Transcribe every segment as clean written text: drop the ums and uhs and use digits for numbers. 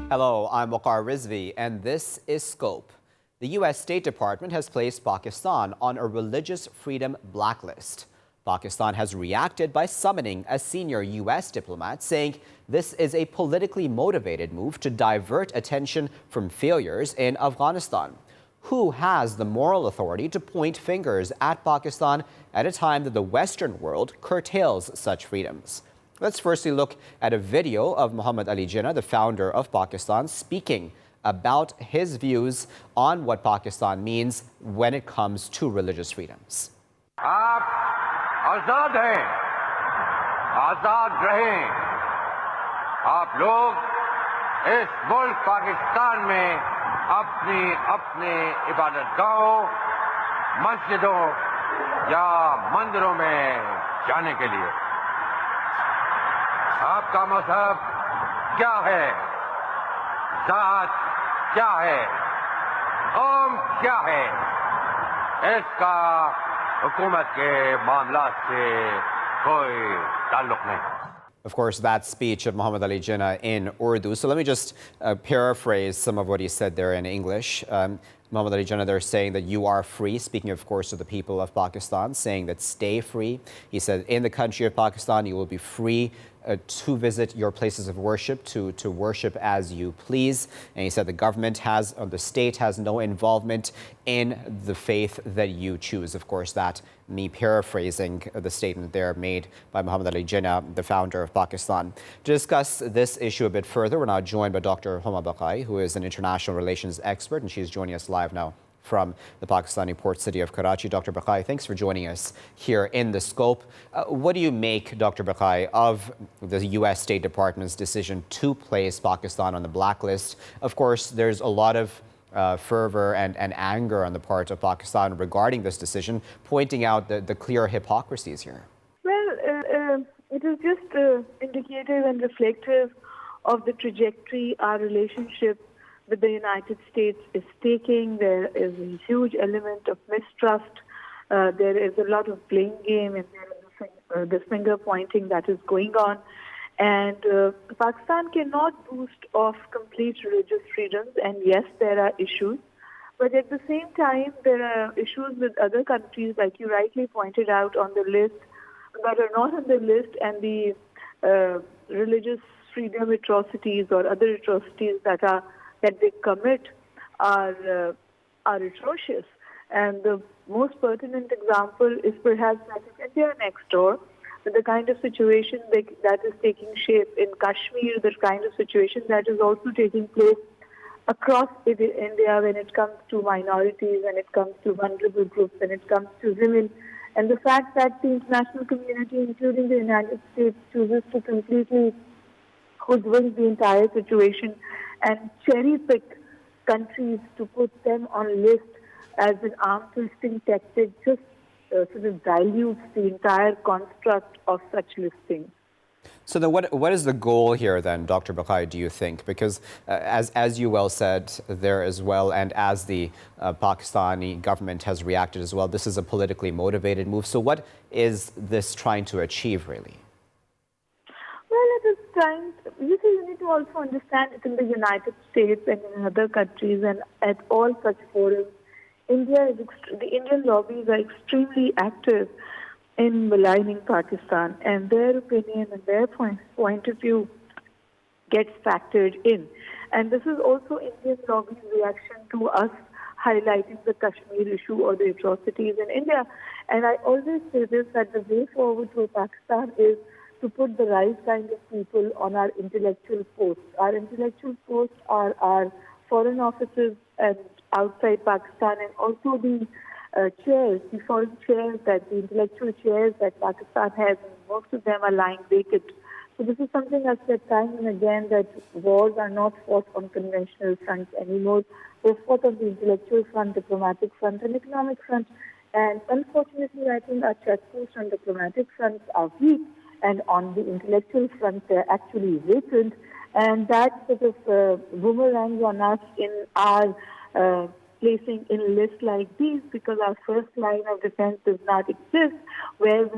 Hello, I'm Waqar Rizvi, and this is Scope. The U.S. State Department has placed Pakistan on a religious freedom blacklist. Pakistan has reacted by summoning a senior U.S. diplomat, saying this is a politically motivated move to divert attention from failures in Afghanistan. Who has the moral authority to point fingers at Pakistan at a time that the Western world curtails such freedoms? Let's firstly look at a video of Muhammad Ali Jinnah, the founder of Pakistan, speaking about his views on what Pakistan means when it comes to religious freedoms. आप आजाद हैं, आजाद रहें। आप लोग इस मुल्क पाकिस्तान में अपनी अपनी इबादतगाहों, मस्जिदों या मंदिरों में जाने के लिए आपका मजहब क्या है, जात क्या है, कौम क्या है, इसका हुकूमत के मामलात से कोई ताल्लुक नहीं। Of course, that speech of Muhammad Ali Jinnah in Urdu. So let me just paraphrase some of what he said there in English. Muhammad Ali Jinnah there saying that you are free, speaking of course to the people of Pakistan, saying that stay free. He said in the country of Pakistan you will be free to visit your places of worship, to worship as you please. And he said the government has, or the state has no involvement in the faith that you choose. Of course, that me paraphrasing the statement there made by Muhammad Ali Jinnah, the founder of Pakistan. To discuss this issue a bit further, we're now joined by Dr. Homa Baqai, who is an international relations expert, and she's joining us live now from the Pakistani port city of Karachi. Dr. Baqai, thanks for joining us here in The Scope. What do you make, Dr. Baqai, of the U.S. State Department's decision to place Pakistan on the blacklist? Of course, there's a lot of fervor and anger on the part of Pakistan regarding this decision, pointing out the clear hypocrisies here. Well, it is just indicative and reflective of the trajectory our relationship with the United States is taking. There is a huge element of mistrust. There is a lot of blame game, and there is this finger pointing that is going on. And Pakistan cannot boost off complete religious freedoms, and yes, there are issues. But at the same time, there are issues with other countries, like you rightly pointed out on the list, that are not on the list, and the religious freedom atrocities or other atrocities that they commit are atrocious. And the most pertinent example is perhaps that in India next door, with the kind of situation that is taking shape in Kashmir, the kind of situation that is also taking place across India when it comes to minorities, when it comes to vulnerable groups, when it comes to women. And the fact that the international community, including the United States, chooses to completely hoodwink the entire situation and cherry-pick countries to put them on list as an arm-twisting tactic just sort of dilutes the entire construct of such listings. So then what is the goal here then, Dr. Baqai, do you think? Because as you well said there as well, and as the Pakistani government has reacted as well, this is a politically motivated move. So what is this trying to achieve really? Well, it is trying to, you need to also understand it in the United States and in other countries and at all such forums. The Indian lobbies are extremely active in maligning Pakistan, and their opinion and their point of view gets factored in. And this is also Indian lobby's reaction to us highlighting the Kashmir issue or the atrocities in India. And I always say this, that the way forward for Pakistan is to put the right kind of people on our intellectual posts. Our intellectual posts are our foreign offices and outside Pakistan, and also the chairs, the foreign chairs, the intellectual chairs that Pakistan has, and most of them are lying vacant. So this is something I've said time and again, that wars are not fought on conventional fronts anymore. They're fought on the intellectual front, diplomatic front, and economic front. And unfortunately, I think our checkposts on diplomatic fronts are weak, and on the intellectual front, they're actually vacant. And that sort of boomerangs on us in our placing in lists like these, because our first line of defense does not exist, where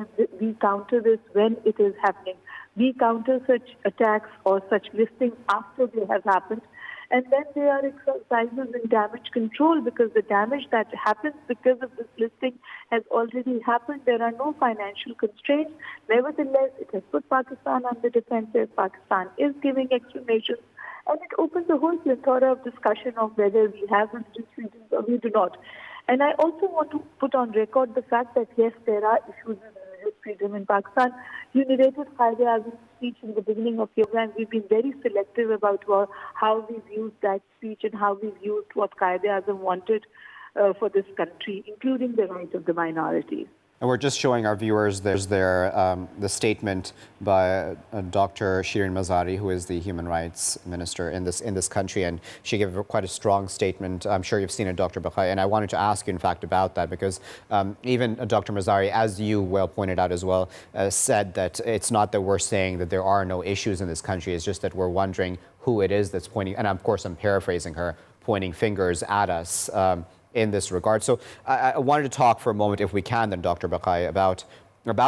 we counter this when it is happening. We counter such attacks or such listings after they have happened, And then there are exercises in damage control, because the damage that happens because of this listing has already happened. There are no financial constraints. Nevertheless, it has put Pakistan on the defensive. Pakistan is giving explanations. And it opens a whole plethora of discussion of whether we have religious freedoms or we do not. And I also want to put on record the fact that, yes, there are issues with religious freedom in Pakistan. You narrated Quaid-e-Azam's speech in the beginning of your program. We've been very selective about how we've used that speech and how we've used what Quaid-e-Azam wanted for this country, including the rights of the minorities. And we're just showing our viewers the statement by Dr. Shirin Mazari, who is the human rights minister in this country, and she gave quite a strong statement. I'm sure you've seen it, Dr. Bakhai, and I wanted to ask you, in fact, about that, because even Dr. Mazari, as you well pointed out as well, said that it's not that we're saying that there are no issues in this country, it's just that we're wondering who it is that's pointing, and of course I'm paraphrasing her, pointing fingers at us in this regard. So I wanted to talk for a moment, if we can then, Dr. Bakhai, about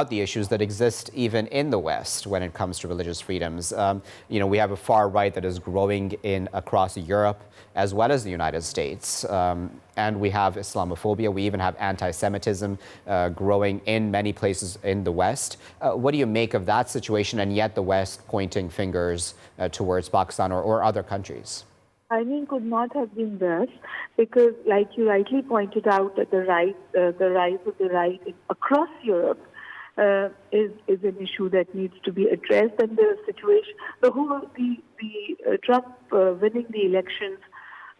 the issues that exist even in the West when it comes to religious freedoms. We have a far right that is growing across Europe as well as the United States. And we have Islamophobia. We even have anti-Semitism growing in many places in the West. What do you make of that situation, and yet the West pointing fingers towards Pakistan or other countries? Could not have been worse, because, like you rightly pointed out, that the rise of the right across Europe is an issue that needs to be addressed. And the situation, Trump winning the elections,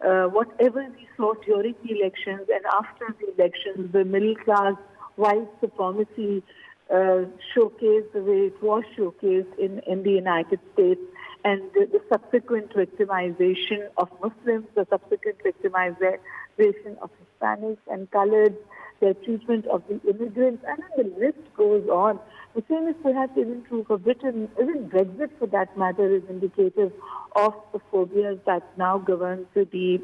whatever we saw during the elections and after the elections, the middle class white supremacy showcased the way it was showcased in the United States. And the subsequent victimization of Muslims, the subsequent victimization of Hispanics and Coloreds, their treatment of the immigrants, and then the list goes on. The same is perhaps even true for Britain. Even Brexit, for that matter, is indicative of the phobias that now governs the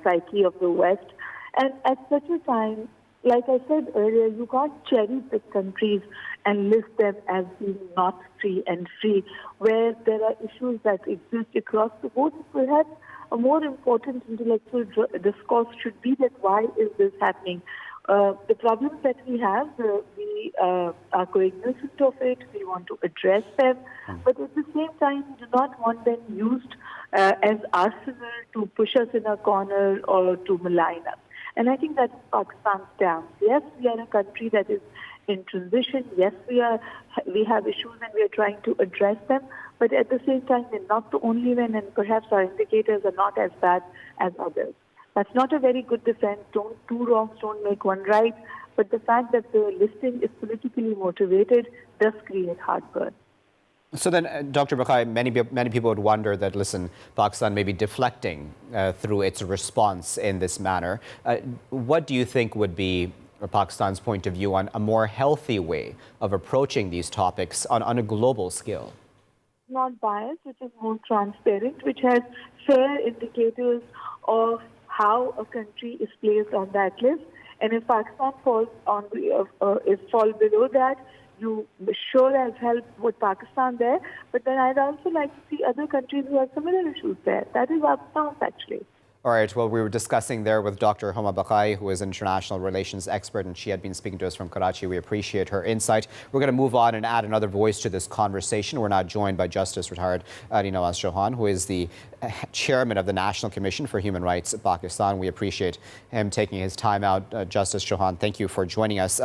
psyche of the West. And at such a time, like I said earlier, you can't cherry pick countries and list them as being not free and free, where there are issues that exist across the board. Perhaps a more important intellectual discourse should be that why is this happening? The problems that we have, we are cognizant of it, we want to address them, but at the same time, we do not want them used as arsenal to push us in a corner or to malign us. And I think that's Pakistan's stance. Yes, we are a country that is in transition. Yes, we have issues and we are trying to address them. But at the same time, we're not the only one, and perhaps our indicators are not as bad as others. That's not a very good defense. Two wrongs don't make one right. But the fact that the listing is politically motivated does create heartburn. So then, Dr. Bakhai, many people would wonder that, listen, Pakistan may be deflecting through its response in this manner. What do you think would be Pakistan's point of view on a more healthy way of approaching these topics on a global scale? Not biased, which is more transparent, which has fair indicators of how a country is placed on that list. And if Pakistan falls below that, you sure as help with Pakistan there, but then I'd also like to see other countries who have similar issues there. That is our stance, actually. All right. Well, we were discussing there with Dr. Homa Bakhai, who is an international relations expert, and she had been speaking to us from Karachi. We appreciate her insight. We're going to move on and add another voice to this conversation. We're now joined by Justice Retired Ali Nawaz Chauhan, who is the chairman of the National Commission for Human Rights in Pakistan. We appreciate him taking his time out. Justice Chauhan, thank you for joining us.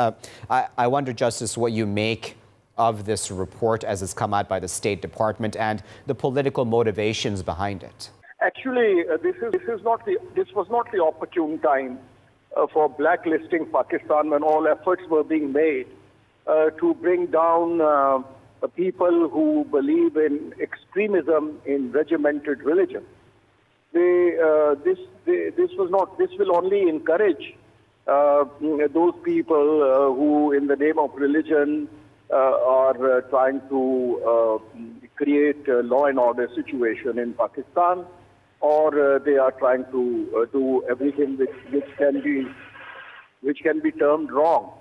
I wonder, Justice, what you make of this report as it's come out by the State Department and the political motivations behind it. Actually, this was not the opportune time for blacklisting Pakistan when all efforts were being made to bring down people who believe in extremism in regimented religion. This will only encourage those people who, in the name of religion, are trying to create a law and order situation in Pakistan, or they are trying to do everything which can be termed wrong.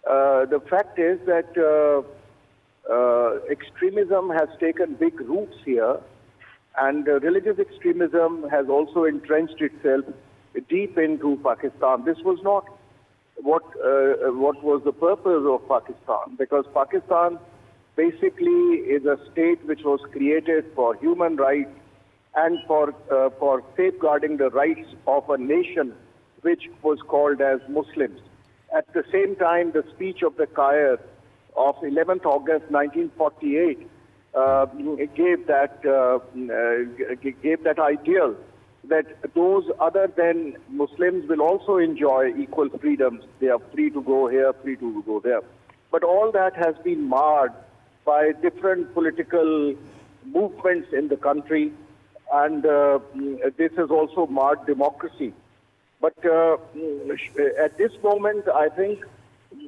The fact is that extremism has taken big roots here, And religious extremism has also entrenched itself deep into Pakistan. This was not what was the purpose of Pakistan, because Pakistan basically is a state which was created for human rights and for safeguarding the rights of a nation which was called as Muslims. At the same time, the speech of the Caire of 11th August 1948 gave that ideal that those other than Muslims will also enjoy equal freedoms. They are free to go here, free to go there. But all that has been marred by different political movements in the country, and this has also marred democracy. But at this moment, I think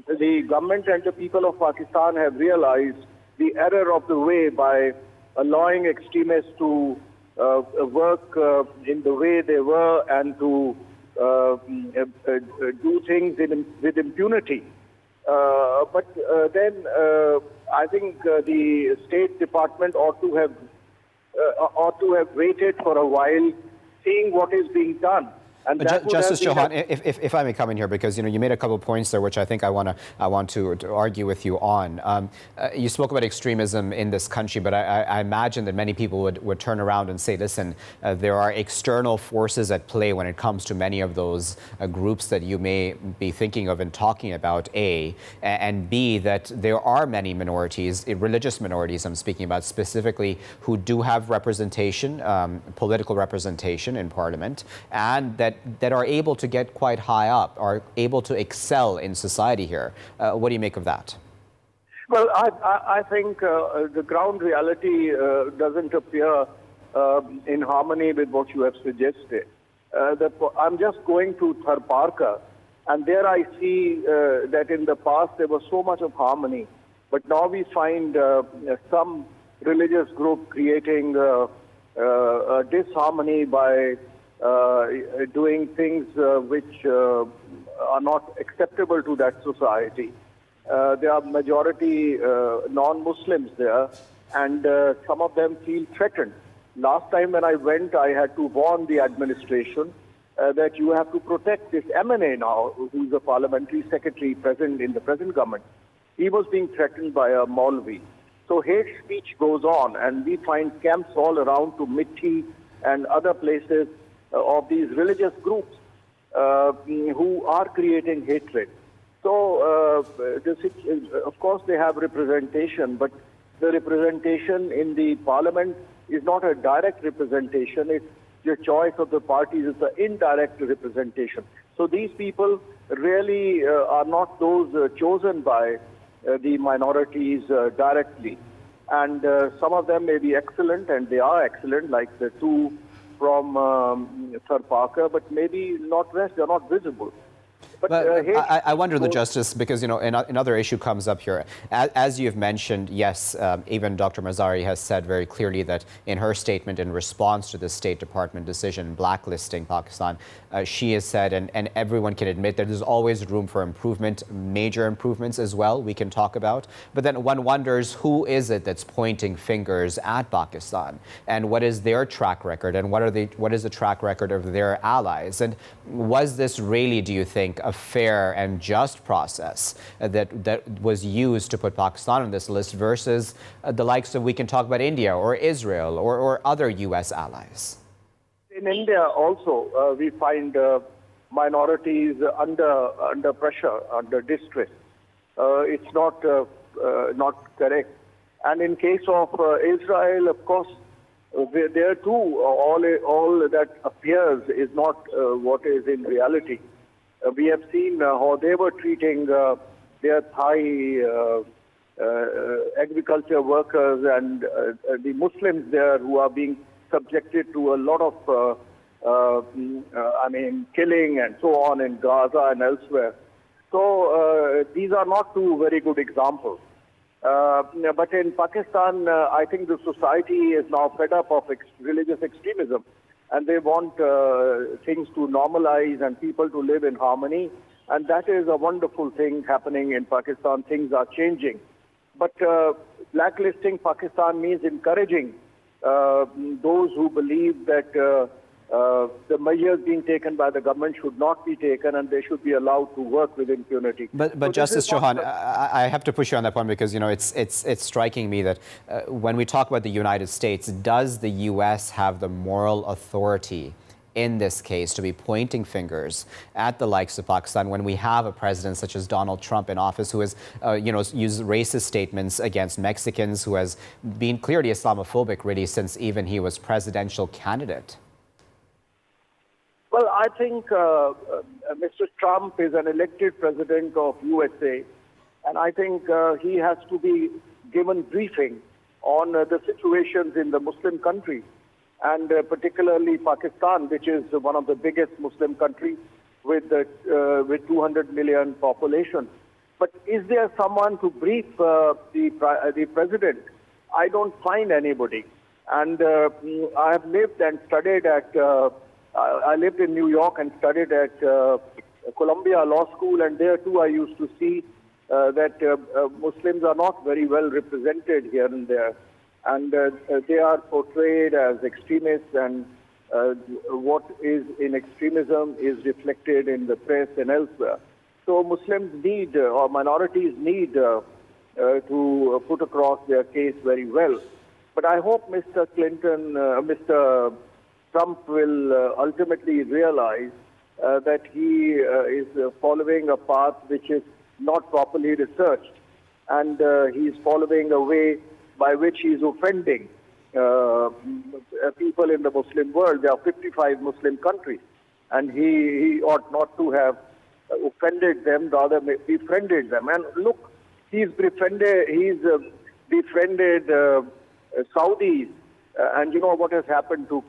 the government and the people of Pakistan have realized the error of the way by allowing extremists to work in the way they were and to do things with impunity. But then I think the State Department ought to have waited for a while, seeing what is being done. And Justice Chauhan, if I may come in here, because you made a couple of points there, which I think I want to argue with you on. You spoke about extremism in this country, but I imagine that many people would turn around and say, listen, there are external forces at play when it comes to many of those groups that you may be thinking of and talking about, A, and B, that there are many minorities, religious minorities I'm speaking about specifically, who do have representation, political representation in Parliament, and that are able to get quite high up, are able to excel in society here. What do you make of that? Well, I think the ground reality doesn't appear in harmony with what you have suggested. I'm just going to Tharparkar, and there I see that in the past there was so much of harmony, but now we find some religious group creating disharmony by doing things which are not acceptable to that society. There are majority non-Muslims there, and some of them feel threatened. Last time when I went, I had to warn the administration that you have to protect this MNA now, who is a parliamentary secretary present in the present government. He was being threatened by a Maulvi. So hate speech goes on, and we find camps all around to Mithi and other places of these religious groups who are creating hatred. So, of course, they have representation, but the representation in the parliament is not a direct representation. It's the choice of the parties. It's an indirect representation. So these people really are not those chosen by the minorities directly. And some of them may be excellent, and they are excellent, like the two from Tharparkar, but maybe not rest. They're not visible. But I wonder, the Justice, because another issue comes up here. As you've mentioned, yes, even Dr. Mazari has said very clearly that in her statement in response to the State Department decision blacklisting Pakistan, she has said, and everyone can admit that there's always room for improvement, major improvements as well we can talk about. But then one wonders, who is it that's pointing fingers at Pakistan, and what is their track record, and what is the track record of their allies? And was this really, do you think, a fair and just process that was used to put Pakistan on this list versus the likes of, we can talk about India or Israel or other U.S. allies? In India also, we find minorities under pressure, under distress. It's not correct. And in case of Israel, of course, there too, all that appears is not what is in reality. We have seen how they were treating their Thai agriculture workers and the Muslims there, who are being subjected to a lot of, killing and so on in Gaza and elsewhere. So these are not two very good examples. But in Pakistan, I think the society is now fed up of religious extremism, and they want things to normalize and people to live in harmony. And that is a wonderful thing happening in Pakistan. Things are changing. But blacklisting Pakistan means encouraging those who believe that the measures being taken by the government should not be taken and they should be allowed to work with impunity. But Justice Chauhan, I have to push you on that point because, you know, it's striking me that when we talk about the United States, does the U.S. have the moral authority in this case to be pointing fingers at the likes of Pakistan when we have a president such as Donald Trump in office who has, used racist statements against Mexicans, who has been clearly Islamophobic really since even he was presidential candidate? Well, I think Mr. Trump is an elected president of USA, and I think he has to be given briefing on the situations in the Muslim countries, and particularly Pakistan, which is one of the biggest Muslim countries with 200 million population. But is there someone to brief the president? I don't find anybody. And I have lived and studied at, I lived in New York and studied at Columbia Law School, and there too I used to see that Muslims are not very well represented here and there. And they are portrayed as extremists, and what is in extremism is reflected in the press and elsewhere. So Muslims need, or minorities need, to put across their case very well. But I hope Mr. Mr. Trump will ultimately realize that he is following a path which is not properly researched, and he is following a way by which he is offending people in the Muslim world. There are 55 Muslim countries, and he ought not to have offended them, rather befriended them. And look, he's befriended Saudis, and you know what has happened to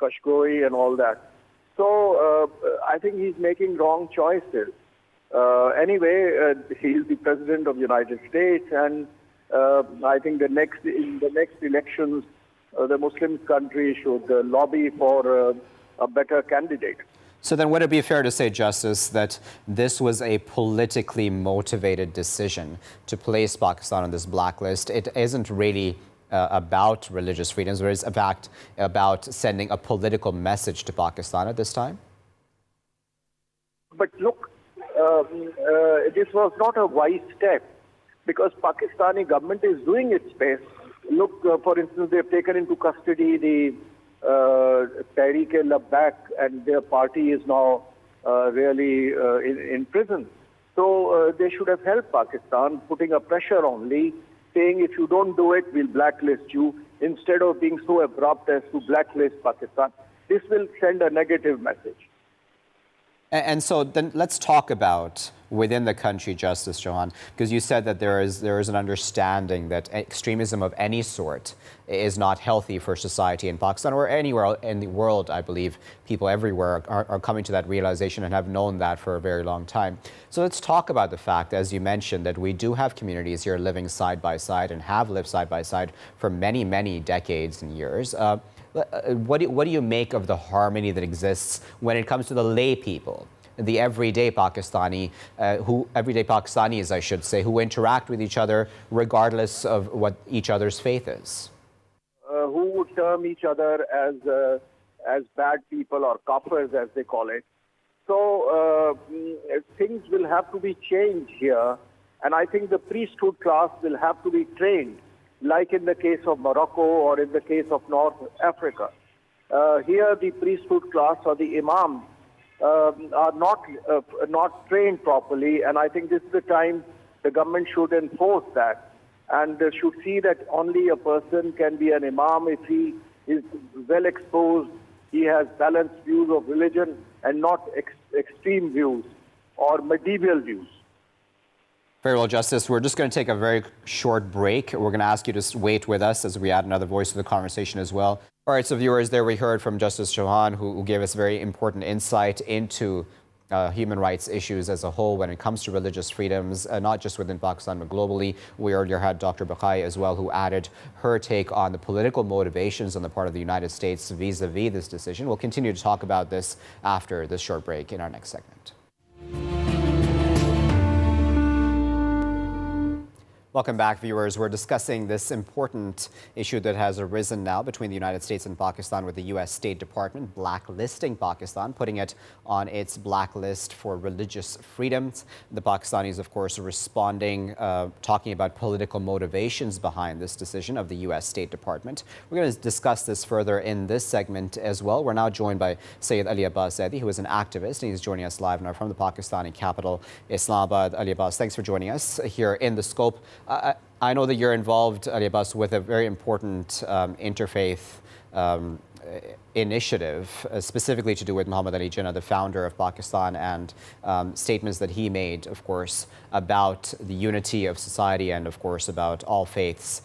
Kashgori and all that. So I think he's making wrong choices. Anyway, he's the president of the United States, and I think in the next elections, the Muslim country should lobby for a better candidate. So then would it be fair to say, Justice, that this was a politically motivated decision to place Pakistan on this blacklist? It isn't really about religious freedoms, but it's in fact about sending a political message to Pakistan at this time? But look, this was not a wise step, because Pakistani government is doing its best. Look, for instance, they've taken into custody the Tehreek-e-Labbaik, and their party is now really in prison. So they should have helped Pakistan, putting a pressure only, saying if you don't do it, we'll blacklist you, instead of being so abrupt as to blacklist Pakistan. This will send a negative message. And so then let's talk about within the country, Justice Chauhan, because you said that there is an understanding that extremism of any sort is not healthy for society in Pakistan or anywhere in the world. I believe people everywhere are coming to that realization and have known that for a very long time. So let's talk about the fact, as you mentioned, that we do have communities here living side by side and have lived side by side for many, many decades and years. What do you make of the harmony that exists when it comes to the lay people, the everyday Pakistanis, I should say, who interact with each other regardless of what each other's faith is? Who would term each other as bad people, or kafirs as they call it. So things will have to be changed here, and I think the priesthood class will have to be trained, like in the case of Morocco or in the case of North Africa. Here the priesthood class or the imams are not trained properly, and I think this is the time the government should enforce that, and should see that only a person can be an imam if he is well exposed, he has balanced views of religion and not extreme views or medieval views. Very well, Justice. We're just going to take a very short break. We're going to ask you to wait with us as we add another voice to the conversation as well. All right, so viewers, there we heard from Justice Chauhan, who gave us very important insight into human rights issues as a whole when it comes to religious freedoms, not just within Pakistan, but globally. We earlier had Dr. Waqar as well, who added her take on the political motivations on the part of the United States vis-a-vis this decision. We'll continue to talk about this after this short break in our next segment. Welcome back, viewers. We're discussing this important issue that has arisen now between the United States and Pakistan, with the U.S. State Department blacklisting Pakistan, putting it on its blacklist for religious freedoms. The Pakistanis, of course, are responding, talking about political motivations behind this decision of the U.S. State Department. We're going to discuss this further in this segment as well. We're now joined by Sayyid Ali Abbas Zaidi, who is an activist, and he's joining us live now from the Pakistani capital, Islamabad. Ali Abbas, thanks for joining us here in The Scope. I know that you're involved, Ali Abbas, with a very important interfaith initiative, specifically to do with Muhammad Ali Jinnah, the founder of Pakistan, and statements that he made, of course, about the unity of society and, of course, about all faiths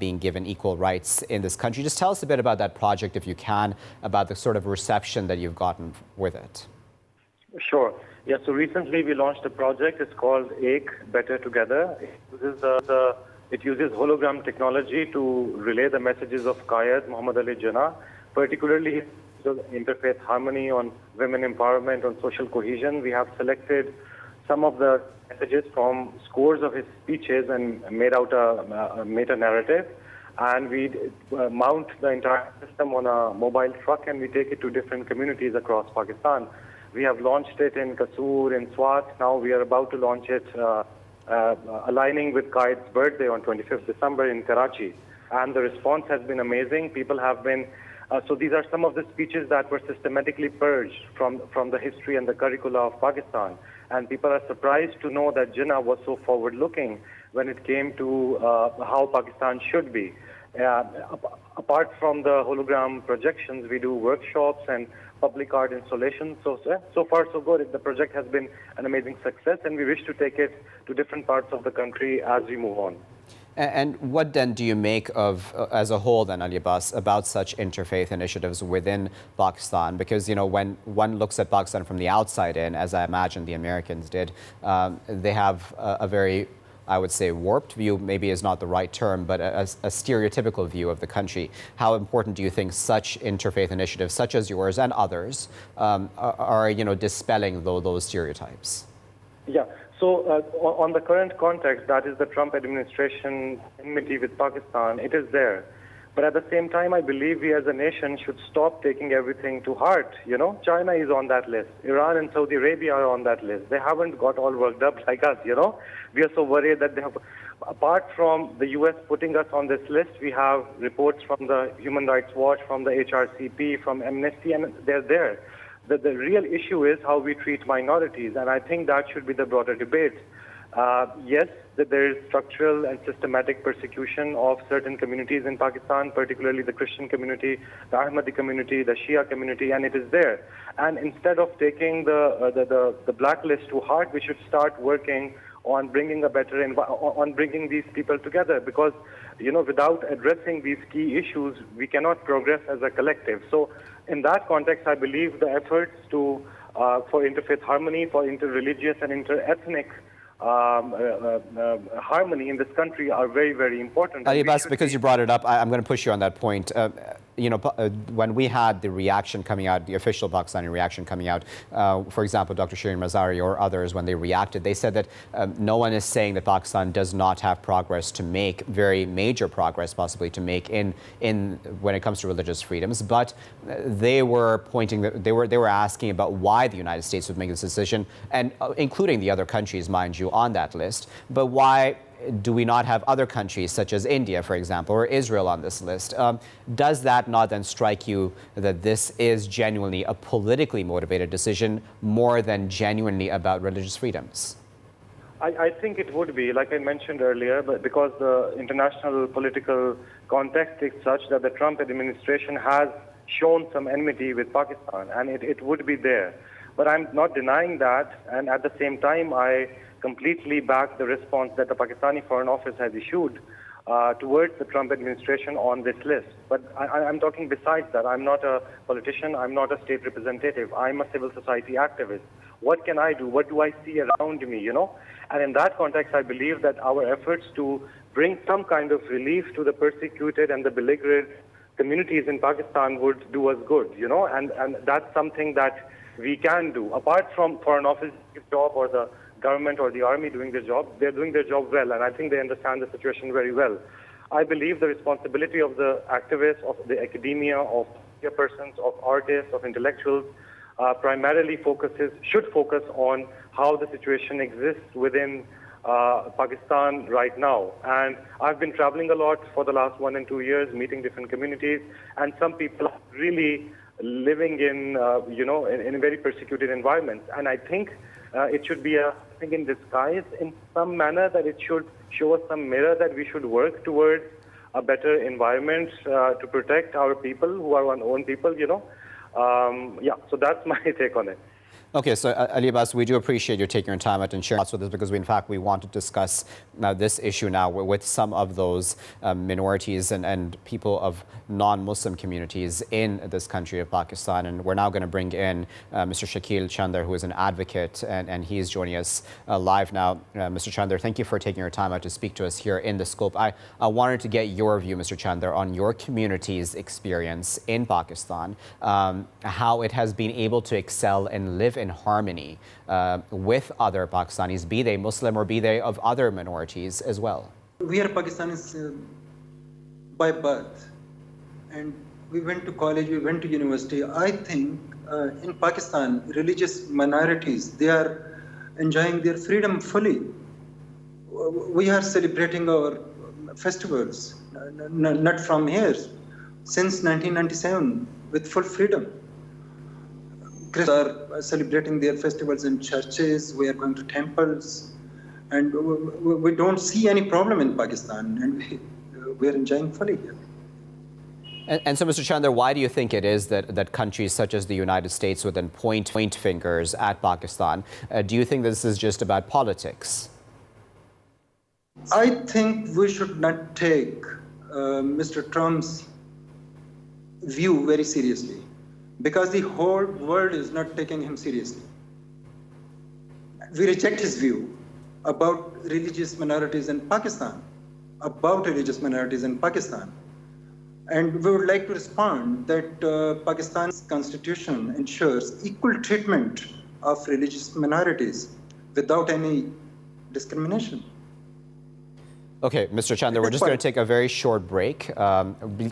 being given equal rights in this country. Just tell us a bit about that project, if you can, about the sort of reception that you've gotten with it. Sure. Yeah, so recently we launched a project. It's called Ake Better Together. It uses hologram technology to relay the messages of Qayyad Muhammad Ali Jinnah, particularly interfaith harmony, on women empowerment, on social cohesion. We have selected some of the messages from scores of his speeches and made out a meta-narrative. And we mount the entire system on a mobile truck, and we take it to different communities across Pakistan. We have launched it in Kasur, in Swat. Now we are about to launch it, aligning with Qaed's birthday on 25th December in Karachi. And the response has been amazing. People have been, so these are some of the speeches that were systematically purged from the history and the curricula of Pakistan. And people are surprised to know that Jinnah was so forward-looking when it came to how Pakistan should be. Apart from the hologram projections, we do workshops and public art installations. So far, so good. The project has been an amazing success, and we wish to take it to different parts of the country as we move on. And what then do you make of, as a whole then, Ali Abbas, about such interfaith initiatives within Pakistan? Because, you know, when one looks at Pakistan from the outside in, as I imagine the Americans did, they have a very, I would say, warped view, maybe is not the right term, but a stereotypical view of the country. How important do you think such interfaith initiatives, such as yours and others, are, you know, dispelling those stereotypes? Yeah. So on the current context, that is the Trump administration enmity with Pakistan, it is there. But at the same time, I believe we as a nation should stop taking everything to heart. You know, China is on that list. Iran and Saudi Arabia are on that list. They haven't got all worked up like us, you know. We are so worried that they have, apart from the U.S. putting us on this list, we have reports from the Human Rights Watch, from the HRCP, from Amnesty, and they're there. The real issue is how we treat minorities, and I think that should be the broader debate. Yes, that there is structural and systematic persecution of certain communities in Pakistan, particularly the Christian community, the Ahmadi community, the Shia community, and it is there. And instead of taking the blacklist to heart, we should start working on bringing on bringing these people together, because, you know, without addressing these key issues, we cannot progress as a collective. So in that context, I believe the efforts for interfaith harmony, for interreligious and interethnic harmony in this country are very, very important. Ali Abbas, because you brought it up, I'm going to push you on that point. You know, when we had the reaction coming out, the official Pakistani reaction coming out, for example, Dr. Shireen Mazari or others, when they reacted, they said that no one is saying that Pakistan does not have progress to make, very major progress possibly to make in when it comes to religious freedoms, but they were pointing, they were asking about why the United States would make this decision, and including the other countries, mind you, on that list, but why do we not have other countries such as India, for example, or Israel on this list? Does that not then strike you that this is genuinely a politically motivated decision more than genuinely about religious freedoms? I think it would be, like I mentioned earlier, but because the international political context is such that the Trump administration has shown some enmity with Pakistan, and it would be there. But I'm not denying that, and at the same time, I completely back the response that the Pakistani Foreign Office has issued towards the Trump administration on this list. But I'm talking besides that. I'm not a politician. I'm not a state representative. I'm a civil society activist. What can I do? What do I see around me, you know? And in that context, I believe that our efforts to bring some kind of relief to the persecuted and the beleaguered communities in Pakistan would do us good, you know? And that's something that we can do. Apart from Foreign Office job or the government or the army doing their job. They're doing their job well, and I think they understand the situation very well. I believe the responsibility of the activists, of the academia, of media persons, of artists, of intellectuals, primarily should focus on how the situation exists within Pakistan right now. And I've been traveling a lot for the last 1 and 2 years, meeting different communities, and some people are really living in, in very persecuted environments. And I think it should be a thing in disguise in some manner, that it should show us some mirror that we should work towards a better environment to protect our people who are our own people, so that's my take on it. Okay, so Ali Abbas, we do appreciate you taking your time out and sharing thoughts with us, because in fact we want to discuss this issue now with some of those minorities and people of non-Muslim communities in this country of Pakistan. And we're now going to bring in Mr. Shakil Chandar, who is an advocate, and he's joining us live now. Mr. Chandar, thank you for taking your time out to speak to us here in the scope. I wanted to get your view, Mr. Chandar, on your community's experience in Pakistan, how it has been able to excel and live in harmony with other Pakistanis, be they Muslim or be they of other minorities as well. We are Pakistanis by birth, and we went to college, we went to university. I think in Pakistan, religious minorities, they are enjoying their freedom fully. We are celebrating our festivals, not from here, since 1997, with full freedom. Christians are celebrating their festivals in churches, we are going to temples, and we don't see any problem in Pakistan, and we are enjoying fully here. And so, Mr. Chandar, why do you think it is that countries such as the United States would then point fingers at Pakistan? Do you think this is just about politics? I think we should not take Mr. Trump's view very seriously, because the whole world is not taking him seriously. We reject his view about religious minorities in Pakistan, And we would like to respond that Pakistan's constitution ensures equal treatment of religious minorities without any discrimination. Okay, Mr. Chandra, we're just going to take a very short break.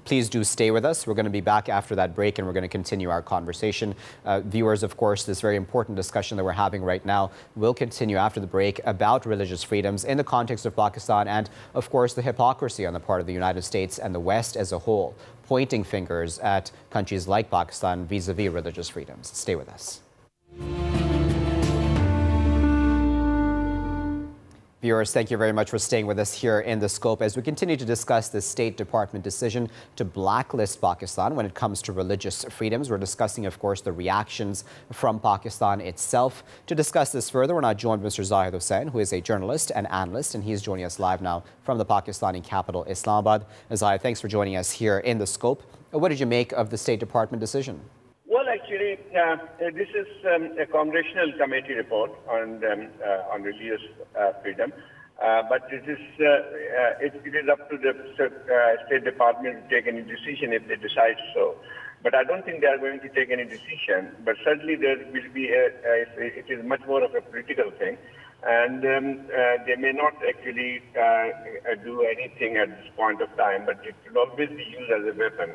Please do stay with us. We're going to be back after that break, and we're going to continue our conversation. Viewers, of course, this very important discussion that we're having right now will continue after the break about religious freedoms in the context of Pakistan and, of course, the hypocrisy on the part of the United States and the West as a whole, pointing fingers at countries like Pakistan vis-a-vis religious freedoms. Stay with us. Viewers, thank you very much for staying with us here in The Scope as we continue to discuss the State Department decision to blacklist Pakistan when it comes to religious freedoms. We're discussing, of course, the reactions from Pakistan itself. To discuss this further, we're now joined by Mr. Zahid Hussain, who is a journalist and analyst, and he's joining us live now from the Pakistani capital, Islamabad. Zahid, thanks for joining us here in The Scope. What did you make of the State Department decision? Well, actually, this is a congressional committee report on religious freedom, but it is up to the State Department to take any decision if they decide so. But I don't think they are going to take any decision. But certainly there will be it is much more of a political thing, and they may not actually do anything at this point of time. But it will always be used as a weapon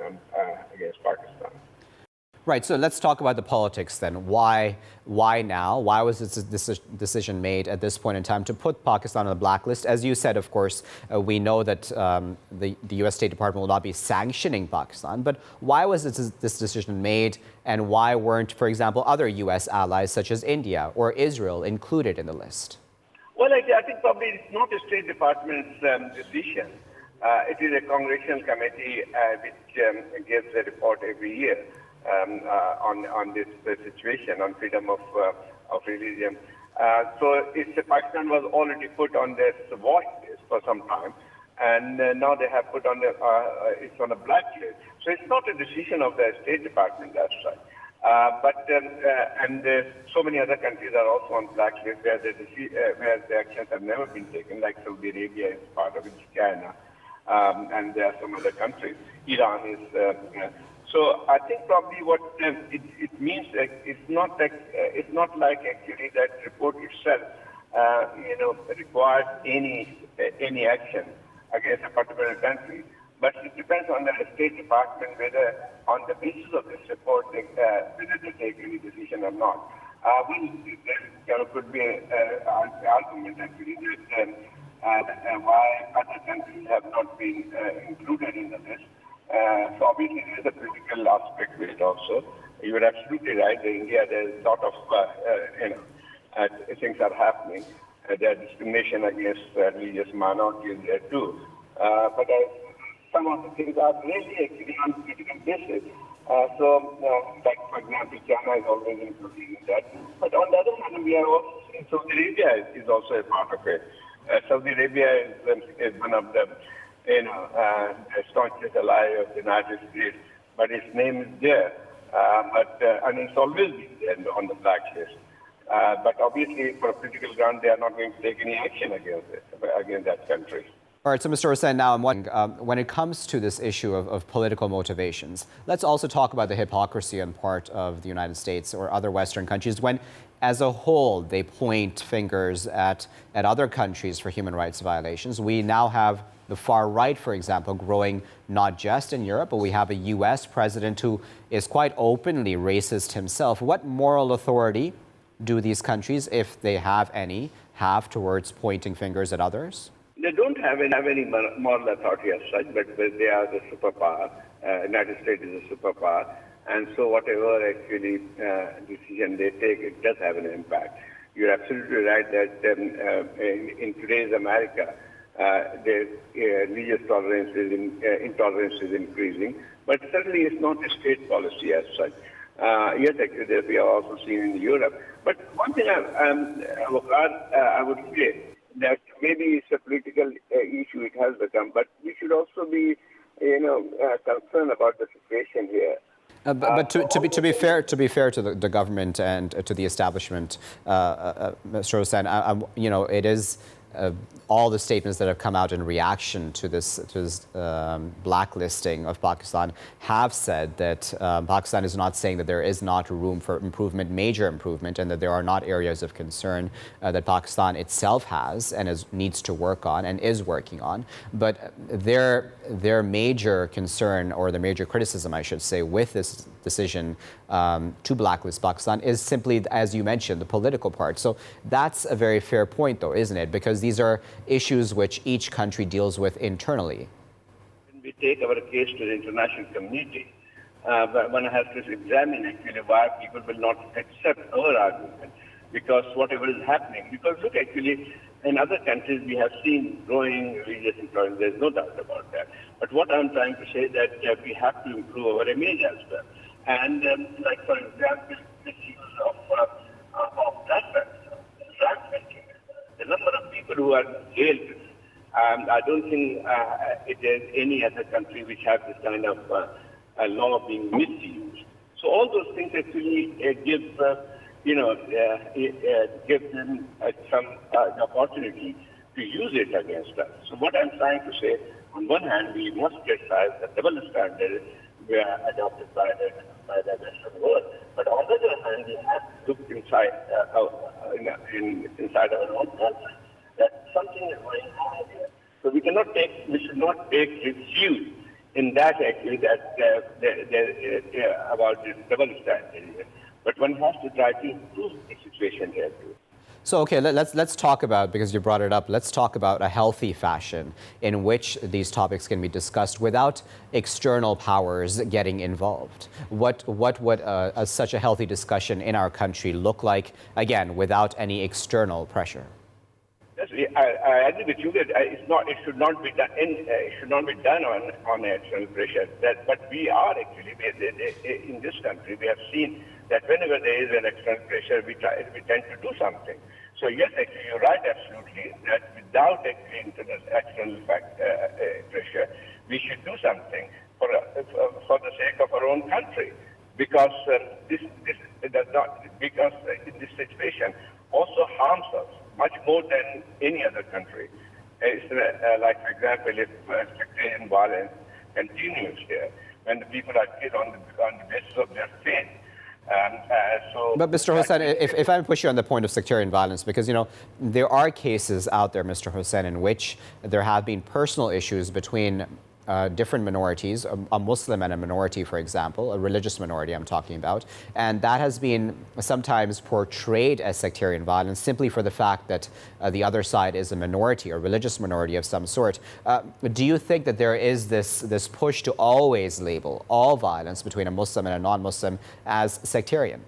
against Pakistan. Right, so let's talk about the politics then. Why now? Why was this decision made at this point in time to put Pakistan on the blacklist? As you said, of course, we know that the U.S. State Department will not be sanctioning Pakistan, but why was this decision made, and why weren't, for example, other U.S. allies such as India or Israel included in the list? Well, I think probably it's not the State Department's decision. It is a congressional committee which gives a report every year. On this situation, on freedom of religion. So Pakistan was already put on this watch list for some time, and now they have put on it's on a blacklist. So it's not a decision of the State Department, that's right. So many other countries are also on blacklist where the actions have never been taken, like Saudi Arabia is part of it, China, and there are some other countries. Iran is. So I think probably what it means, it's not like actually that report itself requires any action against a particular country. But it depends on the State Department whether, on the basis of this report, whether they take any decision or not. There could be an argument actually that why other countries have not been included in the list. So obviously there is a political aspect to it also. You are absolutely right. In India, there is a lot of things are happening. There is discrimination against religious minorities there too. But some of the things are really actually on critical basis. Like for example, China is always including that. But on the other hand, we are also seeing Saudi Arabia is also a part of it. Saudi Arabia is one of the staunchest ally of the United States, but its name is there. And it's always been there on the blacklist. But obviously, for a political ground, they are not going to take any action against that country. All right, so Mr. Hussain, now I'm wondering, when it comes to this issue of political motivations, let's also talk about the hypocrisy on part of the United States or other Western countries when, as a whole, they point fingers at other countries for human rights violations. We now have the far right, for example, growing not just in Europe, but we have a U.S. president who is quite openly racist himself. What moral authority do these countries, if they have any, have towards pointing fingers at others? They don't have any moral authority as such, but they are the superpower. United States is a superpower, and so whatever actually decision they take, it does have an impact. You're absolutely right that in today's America, the religious intolerance is increasing, but certainly it's not a state policy as such. Yes, actually, we are also seen in Europe. But one thing Waqar, I would say that maybe it's a political issue it has become, but we should also be, concerned about the situation here. But to be fair to the government and to the establishment, Mr. Hussain, it is all the statements that have come out in reaction to this blacklisting of Pakistan have said that Pakistan is not saying that there is not room for improvement, major improvement, and that there are not areas of concern that Pakistan itself has and needs to work on and is working on. But their major concern, or the major criticism, I should say, with this decision to blacklist Pakistan is simply, as you mentioned, the political part. So that's a very fair point, though, isn't it? Because these are issues which each country deals with internally. When we take our case to the international community, one has to examine actually why people will not accept our argument, because whatever is happening. Because look, actually, in other countries we have seen growing religious intolerance. There's no doubt about that. But what I'm trying to say is that we have to improve our image as well. And like for example, this use of the number of people who are jailed, I don't think there's any other country which has this kind of law being misused. So all those things actually give them some opportunity to use it against us. So what I'm trying to say, on one hand, we must criticize the double standard we are adopted by the Western world. But on the other hand, we have to look inside inside our own country that something is going on here. So we should not take refuge in that actually about this double standard. But one has to try to improve the situation here too. So, okay, let's talk about, because you brought it up, let's talk about a healthy fashion in which these topics can be discussed without external powers getting involved. What would such a healthy discussion in our country look like, again, without any external pressure? Yes, I agree with you that it should not be done. It should not be done on external pressure. But we are actually in this country. We have seen that whenever there is an external pressure, we tend to do something. So yes, actually, you're right, absolutely, that without external pressure, we should do something for the sake of our own country, because this situation also harms us much more than any other country. It's like, for example, if sectarian violence continues here, when the people are killed on the basis of their faith, But Mr. Hussain, if I push you on the point of sectarian violence, because, you know, there are cases out there, Mr. Hussain, in which there have been personal issues between different minorities, a Muslim and a minority, for example, a religious minority I'm talking about, and that has been sometimes portrayed as sectarian violence simply for the fact that the other side is a minority, a religious minority of some sort. Do you think that there is this push to always label all violence between a Muslim and a non-Muslim as sectarian?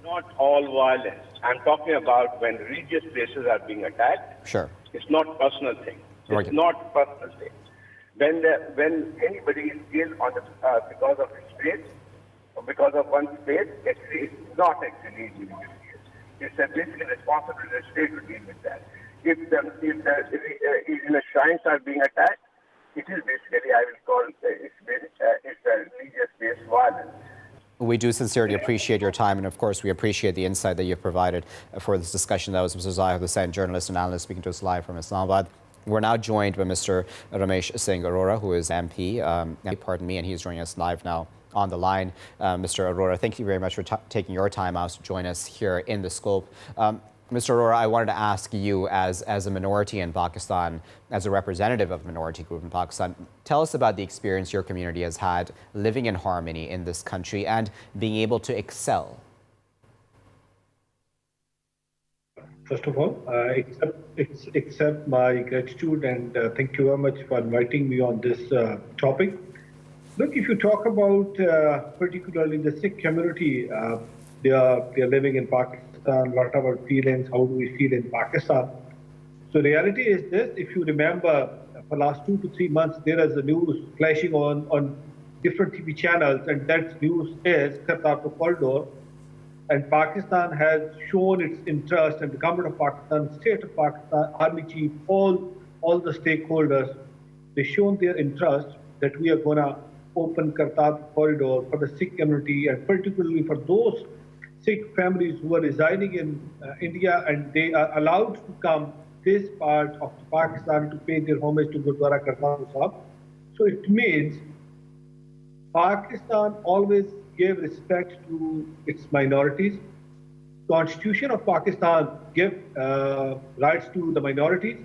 Not all violence. I'm talking about when religious places are being attacked. Sure. It's not personal thing. It's Okay. not personal thing. When anybody is killed on because of his faith or because of one's faith, it's not actually religious case. It's a basically responsibility of the state to deal with that. If the shrines are being attacked, it is basically, I will call it's a religious-based violence. We do sincerely appreciate your time, and of course we appreciate the insight that you've provided for this discussion. That was Mr. Zahid Hussain, journalist and analyst, speaking to us live from Islamabad. We're now joined by Mr. Ramesh Arora, who is MP, and he's joining us live now on the line. Mr. Arora, thank you very much for taking your time out to join us here in the scope. Mr. Arora, I wanted to ask you, as a minority in Pakistan, as a representative of a minority group in Pakistan, tell us about the experience your community has had living in harmony in this country and being able to excel. First of all, accept my gratitude and thank you very much for inviting me on this topic. Look, if you talk about particularly the Sikh community, they are living in Pakistan. What are our feelings? How do we feel in Pakistan? So reality is this: if you remember, for the last 2 to 3 months, there is a news flashing on different TV channels, and that news is Kartarpur corridor. And Pakistan has shown its interest, and the government of Pakistan, state of Pakistan, army chief, all the stakeholders, they've shown their interest that we are going to open Kartarpur corridor for the Sikh community, and particularly for those Sikh families who are residing in India, and they are allowed to come this part of Pakistan to pay their homage to Gurdwara Kartarpur Sahib. So it means Pakistan always gave respect to its minorities. Constitution of Pakistan gave rights to the minorities.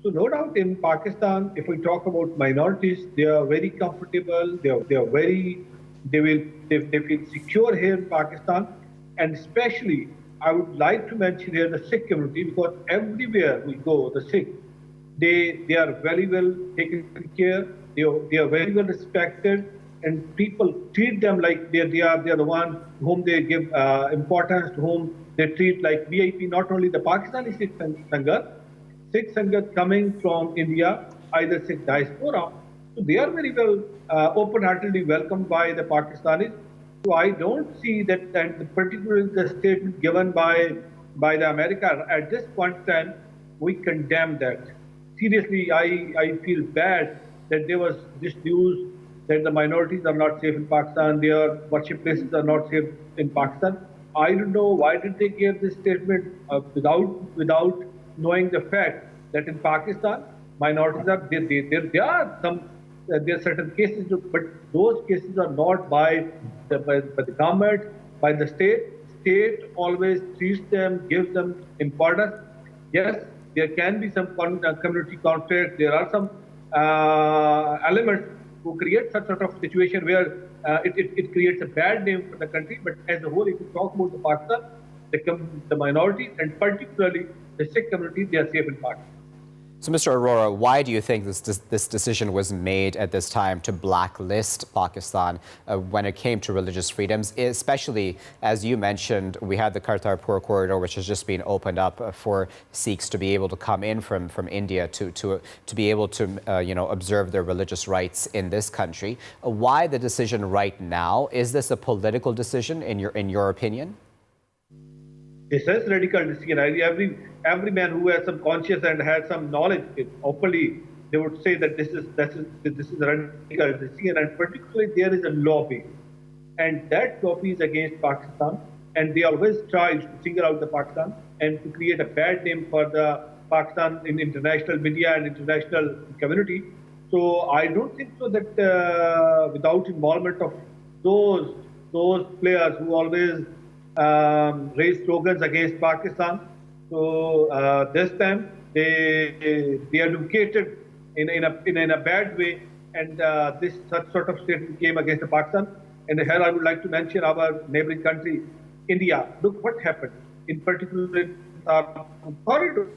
So no doubt in Pakistan, if we talk about minorities, they are very comfortable. They feel secure here in Pakistan. And especially, I would like to mention here the Sikh community, because everywhere we go, the Sikh, they are very well taken care. They are very well respected. And people treat them like they are the one whom they give importance, to whom they treat like VIP, not only the Pakistani Sikh Sangat coming from India, either Sikh diaspora. So they are very well open-heartedly welcomed by the Pakistanis. So I don't see that, and particularly the statement given by the America at this point in time, we condemn that. Seriously, I feel bad that there was this news that the minorities are not safe in Pakistan, their worship places are not safe in Pakistan. I don't know why did they give this statement without knowing the fact that in Pakistan minorities are there are certain cases, but those cases are not by the government, by the state. State always treats them, gives them importance. Yes, there can be some community conflict. There are some elements who create such sort of situation where it creates a bad name for the country. But as a whole, if you talk about the Pakistan, the minorities and particularly the Sikh community, they are safe in Pakistan. So, Mr. Arora, why do you think this decision was made at this time to blacklist Pakistan when it came to religious freedoms? Especially, as you mentioned, we had the Kartarpur corridor, which has just been opened up for Sikhs to be able to come in from India to be able to observe their religious rights in this country. Why the decision right now? Is this a political decision in your opinion? This is radical decision. Every man who has some conscience and has some knowledge, openly they would say that this is a radical decision, and particularly there is a lobby, and that lobby is against Pakistan, and they always try to single out the Pakistan and to create a bad name for the Pakistan in international media and international community. So I don't think so that without involvement of those those players who always raise slogans against Pakistan. So this time they advocated in a bad way, and this such sort of statement came against Pakistan. And here I would like to mention our neighboring country, India. Look what happened. In particular, in our corridor,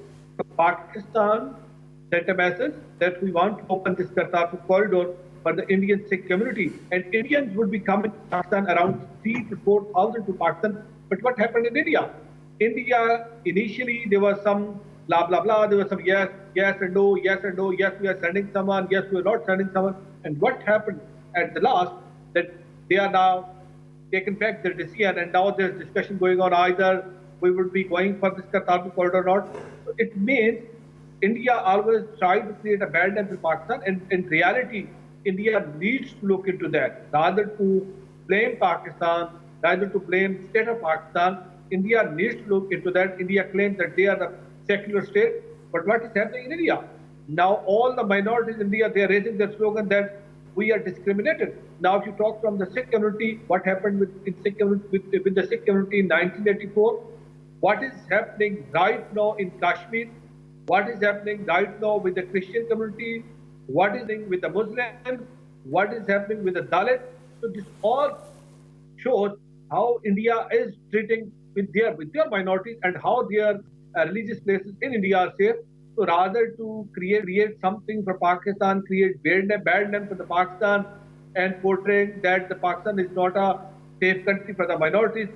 Pakistan sent a message that we want to open this Kartarpur corridor for the Indian Sikh community, and Indians would be coming to Pakistan around 3,000 to 4,000 to Pakistan. But what happened in India? India, initially, there was some blah, blah, blah. There was some yes, yes and no, yes and no. Yes, we are sending someone. Yes, we are not sending someone. And what happened at the last, that they are now taken back their decision, and now there's discussion going on either we would be going for this Kartarpur corridor or not. So it means India always tried to create a bad name to Pakistan, and in reality, India needs to look into that. Rather to blame Pakistan, rather to blame state of Pakistan, India needs to look into that. India claims that they are the secular state, but what is happening in India? Now all the minorities in India, they are raising their slogan that we are discriminated. Now if you talk from the Sikh community, what happened with the Sikh community in 1984, what is happening right now in Kashmir, what is happening right now with the Christian community, what is happening with the Muslims, what is happening with the Dalits. So this all shows how India is treating with their minorities and how their religious places in India are safe. So rather to create something for Pakistan, create bad name for the Pakistan, and portraying that the Pakistan is not a safe country for the minorities,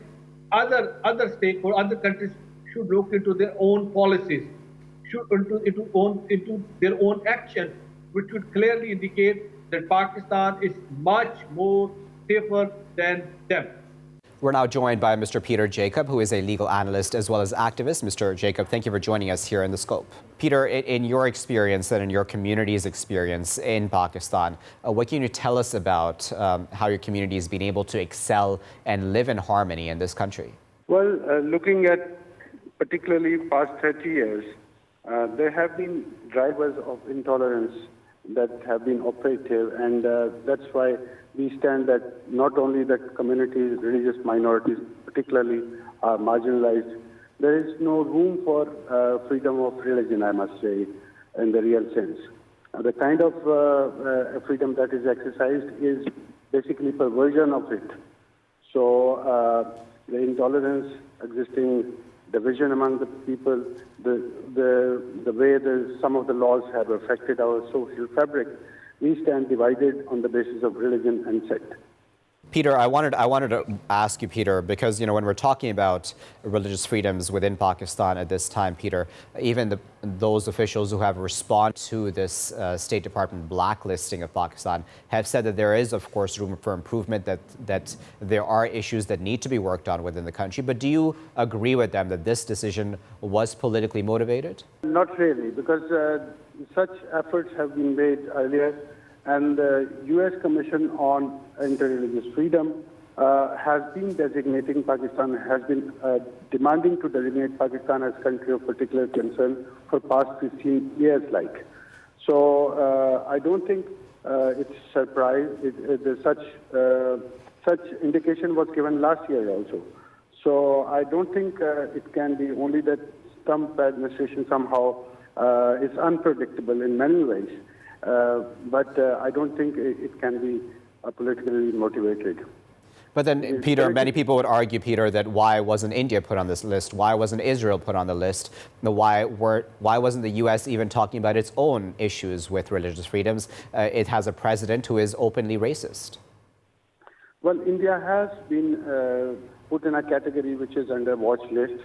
other states or other countries should look into their own policies, should into their own actions, which would clearly indicate that Pakistan is much more safer than them. We're now joined by Mr. Peter Jacob, who is a legal analyst as well as activist. Mr. Jacob, thank you for joining us here in The Scope. Peter, in your experience and in your community's experience in Pakistan, what can you tell us about how your community has been able to excel and live in harmony in this country? Well, looking at particularly past 30 years, there have been drivers of intolerance that have been operative, and that's why we stand that not only that communities, religious minorities particularly, are marginalized. There is no room for freedom of religion, I must say, in the real sense. The kind of freedom that is exercised is basically perversion of it. So the intolerance, existing division among the people, the way some of the laws have affected our social fabric, we stand divided on the basis of religion and sect. Peter, I wanted to ask you, Peter, because when we're talking about religious freedoms within Pakistan at this time, Peter, even those officials who have responded to this State Department blacklisting of Pakistan have said that there is, of course, room for improvement, that there are issues that need to be worked on within the country. But do you agree with them that this decision was politically motivated? Not really, because such efforts have been made earlier. And the U.S. Commission on Interreligious Freedom has been designating Pakistan, has been demanding to designate Pakistan as country of particular concern for past 15 years like. So I don't think it's surprise. Such indication was given last year also. So I don't think it can be only that Trump administration somehow is unpredictable in many ways. But I don't think it can be politically motivated. But then, Peter, many people would argue, Peter, that why wasn't India put on this list? Why wasn't Israel put on the list? Why wasn't the U.S. even talking about its own issues with religious freedoms? It has a president who is openly racist. Well, India has been put in a category which is under watch list.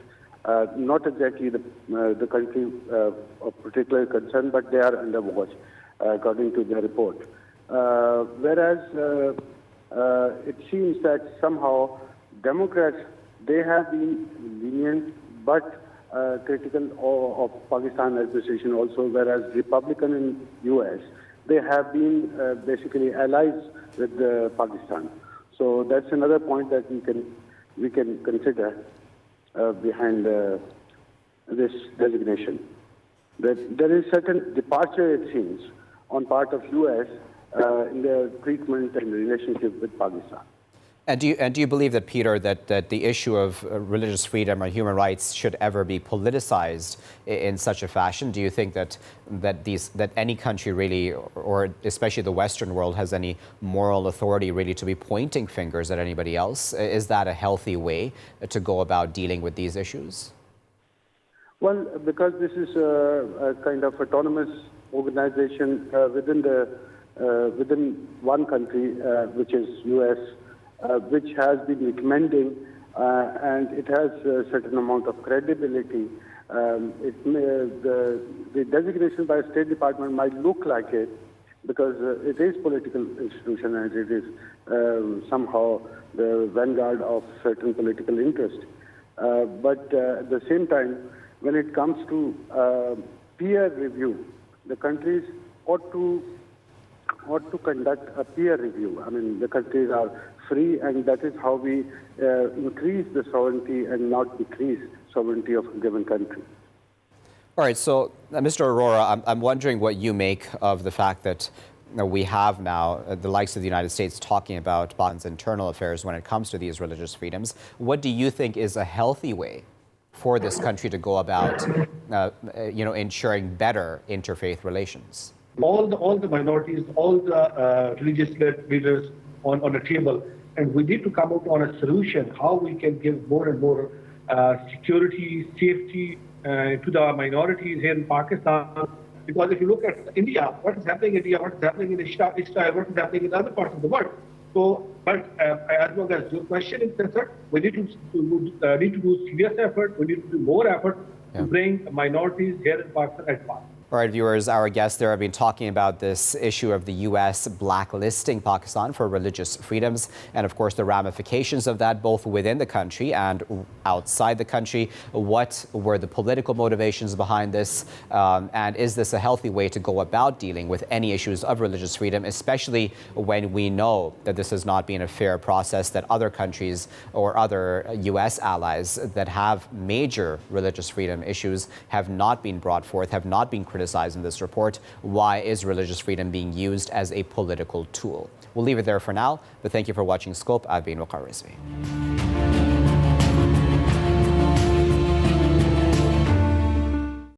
Not exactly the country of particular concern, but they are under watch, according to their report. Whereas it seems that somehow Democrats, they have been lenient but critical of Pakistan administration also, whereas Republican in U.S., they have been basically allies with Pakistan. So that's another point that we can consider behind this designation. That there is certain departure, it seems, on part of U.S. In their treatment and relationship with Pakistan. And do you believe that, Peter, that the issue of religious freedom or human rights should ever be politicized in such a fashion? Do you think that any country really, or especially the Western world, has any moral authority really to be pointing fingers at anybody else? Is that a healthy way to go about dealing with these issues? Well, because this is a kind of autonomous organization within one country, which is U.S., which has been recommending, and it has a certain amount of credibility. The designation by State Department might look like it because it is political institution and it is somehow the vanguard of certain political interest. But at the same time, when it comes to peer review, the countries ought to conduct a peer review. I mean, the countries are free, and that is how we increase the sovereignty and not decrease sovereignty of a given country. All right, so Mr. Arora, I'm wondering what you make of the fact that we have now the likes of the United States talking about Pakistan's internal affairs when it comes to these religious freedoms. What do you think is a healthy way for this country to go about, ensuring better interfaith relations? All the minorities, all the religious leaders on the table, and we need to come up on a solution how we can give more and more security, safety to the minorities here in Pakistan. Because if you look at India, what is happening in India, what is happening in Israel, what is happening in other parts of the world. So, but as long as your question is concerned, we need to do serious effort. We need to do more effort to bring minorities here in Pakistan at par. All right, viewers, our guests there have been talking about this issue of the U.S. blacklisting Pakistan for religious freedoms and, of course, the ramifications of that both within the country and outside the country. What were the political motivations behind this? And is this a healthy way to go about dealing with any issues of religious freedom, especially when we know that this has not been a fair process, that other countries or other U.S. allies that have major religious freedom issues have not been brought forth, have not been criticized in this report? Why is religious freedom being used as a political tool? We'll leave it there for now, but thank you for watching Scope. I've been Waqar Rizvi.